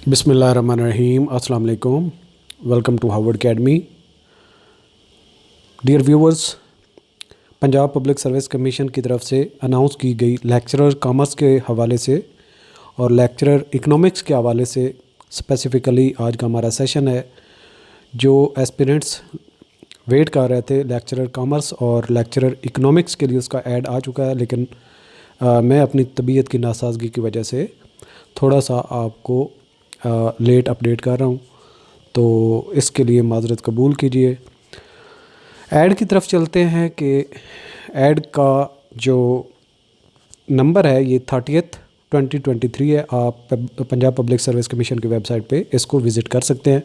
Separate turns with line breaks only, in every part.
बिस्मिल्लाहिर्रहमानिर्रहीम। अस्सलाम वालेकुम। Welcome to Harvard Academy. Dear viewers, Punjab public service commission की तरफ से अनाउंस की गई लेक्चरर कॉमर्स के हवाले से और लेक्चरर इकोनॉमिक्स के हवाले से स्पेसिफ़िकली आज का हमारा सेशन है। जो एस्पिरेंट्स वेट कर रहे थे लेक्चरर कॉमर्स और लेक्चरर इकोनॉमिक्स के लिए, उसका ऐड आ चुका है, लेकिन मैं अपनी तबीयत की नासाजगी की वजह से थोड़ा सा आपको लेट अपडेट कर रहा हूँ, तो इसके लिए माज़रत कबूल कीजिए। ऐड की तरफ चलते हैं कि ऐड का जो नंबर है ये 30/2023 है। आप पंजाब पब्लिक सर्विस कमीशन की वेबसाइट पे इसको विज़िट कर सकते हैं।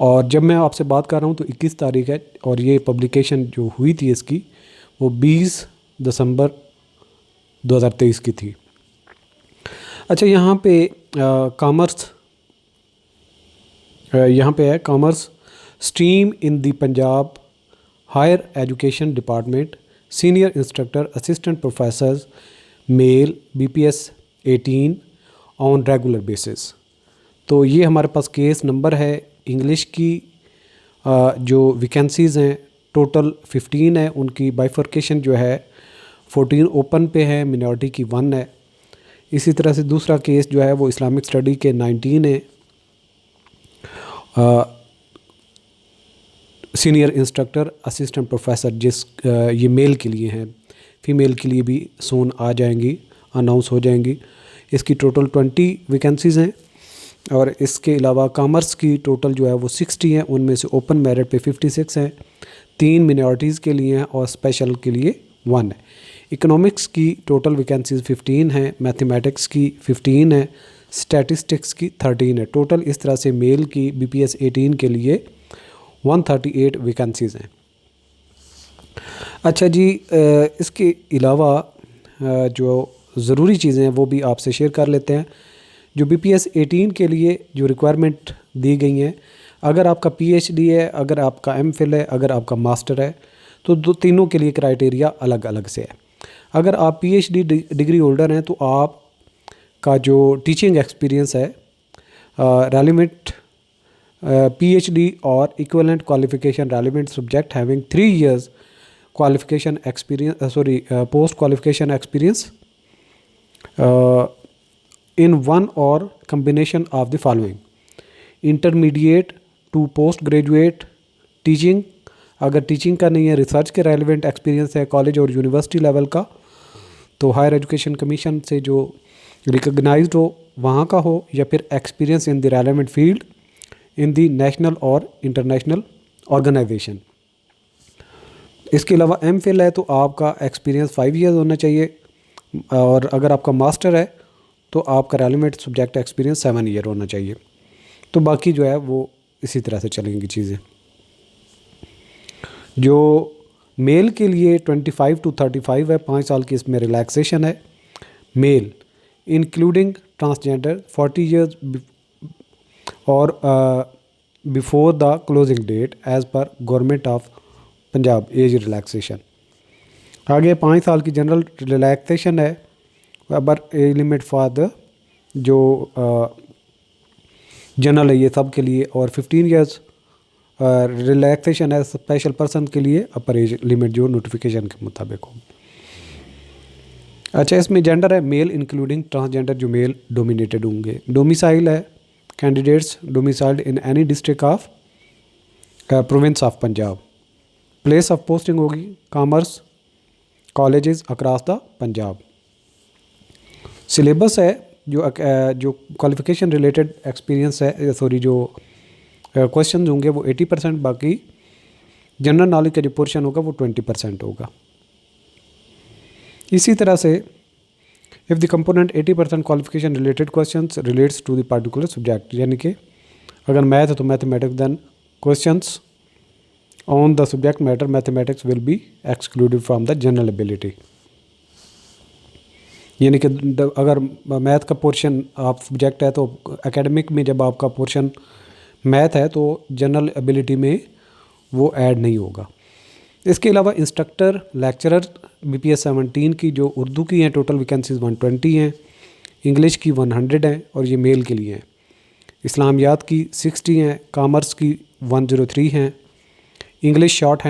और जब मैं आपसे बात कर रहा हूँ तो 21 तारीख है और ये पब्लिकेशन जो हुई थी इसकी वो 20 दिसंबर 2023 की थी। अच्छा, यहाँ पे कॉमर्स यहाँ पे है commerce stream in the Punjab higher education department, senior instructor assistant professors male BPS 18 on regular basis. तो ये हमारे पास केस नंबर है। इंग्लिश की जो वैकेंसीज़ हैं टोटल 15 है, उनकी बाइफर्केशन जो है 14 ओपन पे है, मिनॉरिटी की 1 है। इसी तरह से दूसरा केस जो है वो इस्लामिक स्टडी के 19 है, सीनियर इंस्ट्रक्टर असिस्टेंट प्रोफेसर ये मेल के लिए हैं, फ़ीमेल के लिए भी सून आ जाएंगी, अनाउंस हो जाएंगी। इसकी टोटल 20 वैकेंसीज़ हैं और इसके अलावा कॉमर्स की टोटल जो है वो 60 हैं, उनमें से ओपन मेरिट पे 56 हैं, 3 मिनॉरिटीज़ के लिए हैं और स्पेशल के लिए 1 है। इकोनॉमिक्स की टोटल वैकेंसीज़ 15 हैं, मैथमेटिक्स की 15 है, स्टैटिस्टिक्स की 13 है। टोटल इस तरह से मेल की BPS 18 के लिए 138 वैकेंसीज़ हैं। अच्छा जी, इसके अलावा जो ज़रूरी चीज़ें हैं वो भी आपसे शेयर कर लेते हैं। जो BPS 18 के लिए जो रिक्वायरमेंट दी गई हैं, अगर आपका PhD है, अगर आपका MPhil है, अगर आपका मास्टर है, तो तीनों के लिए क्राइटेरिया अलग अलग से है। अगर आप PhD डिग्री होल्डर हैं तो आप का जो टीचिंग एक्सपीरियंस है रेलिवेंट PhD और equivalent qualification relevant subject having 3 years qualification experience post qualification experience in one or combination of the following: intermediate to post graduate teaching, अगर टीचिंग का नहीं है, रिसर्च के रेलिवेंट एक्सपीरियंस है college और university level का, तो हायर एजुकेशन कमीशन से जो रिकग्नाइज्ड हो वहाँ का हो, या फिर experience in the relevant field in the national और इंटरनेशनल ऑर्गेनाइजेशन। इसके अलावा MPhil है तो आपका एक्सपीरियंस 5 years होना चाहिए, और अगर आपका मास्टर है तो आपका रेलिवेंट सब्जेक्ट एक्सपीरियंस 7 year होना चाहिए। तो बाकी जो है वो इसी तरह से चलेंगी चीज़ें। जो मेल के लिए 25 to 35 है, 5 साल की इसमें रिलैक्सेशन है। मेल इंक्लूडिंग ट्रांसजेंडर 40 years और before the closing date as per government of Punjab age relaxation. आगे 5 साल की जनरल रिलैक्सेशन है, upper age limit for the जो जनरल है ये सब के लिए, और 15 years रिलैक्सेशन है स्पेशल पर्सन के लिए, अपर एज लिमिट जो नोटिफिकेशन के मुताबिक हो। अच्छा, इसमें जेंडर है मेल इंक्लूडिंग ट्रांसजेंडर जो मेल डोमिनेटेड होंगे। डोमिसाइल है candidates domiciled in any district of province of Punjab. Place of posting होगी commerce colleges across the Punjab. Syllabus है जो क्वालिफिकेशन रिलेटेड एक्सपीरियंस है, जो क्वेश्चन होंगे वो 80%, बाकी जनरल नॉलेज का जो पोर्शन होगा वो 20% होगा। इसी तरह से if the component 80% qualification related questions relates to the particular subject, यानी कि अगर मैथ है तो mathematics, then questions on the subject matter mathematics will be excluded from the general ability. यानी कि अगर मैथ का पोर्शन आप सब्जेक्ट है तो एकेडमिक में जब आपका पोर्शन मैथ है तो जनरल एबिलिटी में वो ऐड नहीं होगा। इसके अलावा इंस्ट्रक्टर लेक्चरर BPS 17 की जो उर्दू की हैं टोटल वैकेंसीज 120 हैं, इंग्लिश की 100 हैं और ये मेल के लिए हैं। इस्लामियात की 60 हैं, कॉमर्स की 103 हैं, इंग्लिश शॉर्ट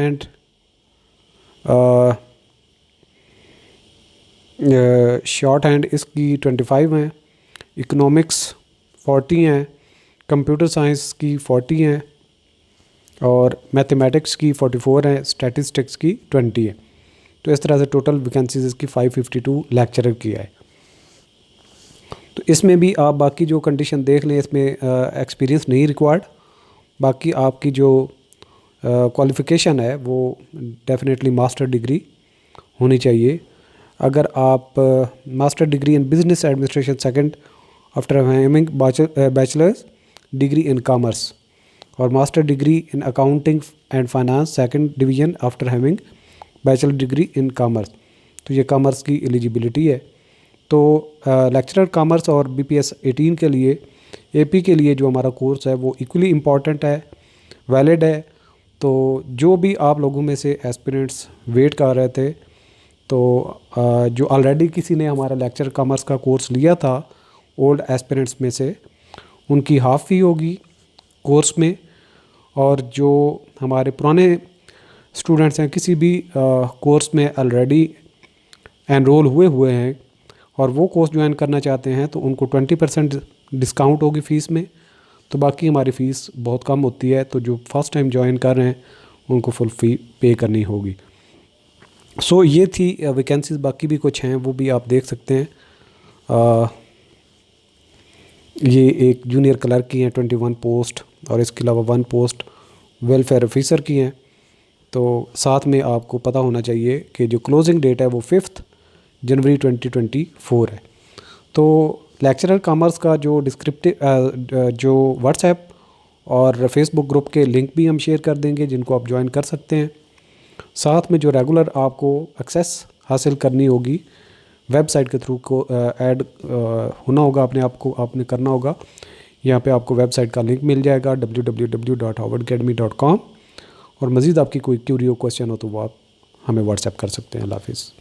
हैंड इसकी 25 हैं, इकोनॉमिक्स 40 हैं, कंप्यूटर साइंस की 40 हैं और मैथमेटिक्स की 44 हैं, स्टैटिस्टिक्स की 20 है। तो इस तरह से टोटल वैकेंसीज इसकी 552 लेक्चरर की है। तो इसमें भी आप बाकी जो कंडीशन देख लें, इसमें एक्सपीरियंस नहीं रिक्वायर्ड, बाकी आपकी जो क्वालिफ़िकेशन है वो डेफिनेटली मास्टर डिग्री होनी चाहिए। अगर आप master degree in business administration second after having bachelors degree in commerce और master degree in accounting and finance second division after having bachelor degree in commerce, तो ये कॉमर्स की एलिजिबिलिटी है। तो लेक्चरर कॉमर्स और BPS 18 के लिए AP के लिए जो हमारा कोर्स है वो इक्वली इम्पॉर्टेंट है, वैलिड है। तो जो भी आप लोगों में से एस्पिरेंट्स वेट कर रहे थे, तो जो ऑलरेडी किसी ने हमारा लेक्चर कॉमर्स का कोर्स लिया था ओल्ड एस्पिरेंट्स में से, उनकी हाफ़ फ़ी होगी कोर्स में, और जो हमारे पुराने स्टूडेंट्स हैं किसी भी कोर्स में ऑलरेडी एनरोल हुए हैं और वो कोर्स ज्वाइन करना चाहते हैं, तो उनको 20% डिस्काउंट होगी फ़ीस में। तो बाकी हमारी फ़ीस बहुत कम होती है, तो जो फर्स्ट टाइम ज्वाइन कर रहे हैं उनको फुल फ़ी पे करनी होगी। सो ये थी वैकेंसीज़, बाकी भी कुछ हैं वो भी आप देख सकते हैं। ये एक जूनियर क्लर्क की हैं 21 पोस्ट, और इसके अलावा 1 पोस्ट वेलफेयर ऑफिसर की हैं। तो साथ में आपको पता होना चाहिए कि जो क्लोजिंग डेट है वो 5 जनवरी 2024 है। तो लेक्चरर कॉमर्स का जो डिस्क्रिप्टिव जो व्हाट्सएप और फेसबुक ग्रुप के लिंक भी हम शेयर कर देंगे, जिनको आप ज्वाइन कर सकते हैं। साथ में जो रेगुलर आपको एक्सेस हासिल करनी होगी वेबसाइट के थ्रू को ऐड होना होगा, अपने आप को आपने करना होगा। यहाँ पे आपको वेबसाइट का लिंक मिल जाएगा www.howardacademy.com, और मज़ीद आपकी कोई क्यूरी हो, क्वेश्चन हो तो वो आप हमें व्हाट्सएप कर सकते हैं। अल्लाह हाफ़िज़।